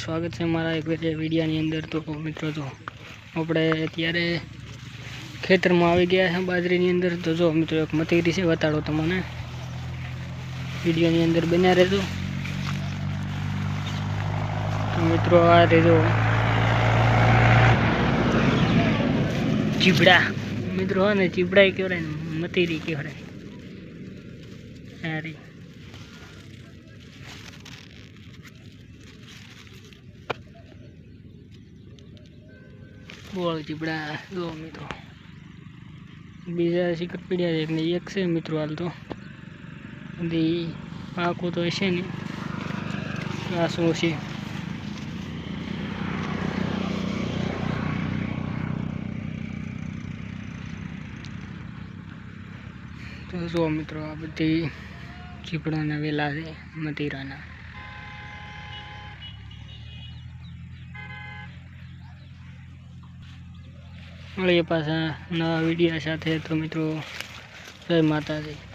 સ્વાગત છે મારા એક વિડીયાની અંદર। તો મિત્રો જો આપણે અત્યારે ખેતરમાં આવી ગયા છે બાજરીની અંદર। તો જો મિત્રો એક મતીરી છે, બતાડો તમને વિડીયોની અંદર બન્યા રહેજો। તો મિત્રો આ રેજો ચીબડા, મિત્રો હા ને ચીબડા કહેવાય ને મતીરી કહેવાય। અરે બોલ ચીબડા જો મિત્રો બીજા શિખર પીડ્યા છે ને એક છે મિત્રો હાલ તો પાકું તો હશે ને આ શું છે। તો જો મિત્રો આ બધી ચીપડાના વેલા છે મતીરાના। મળીએ પાછા નવા વિડીયા સાથે। તો મિત્રો જય માતાજી।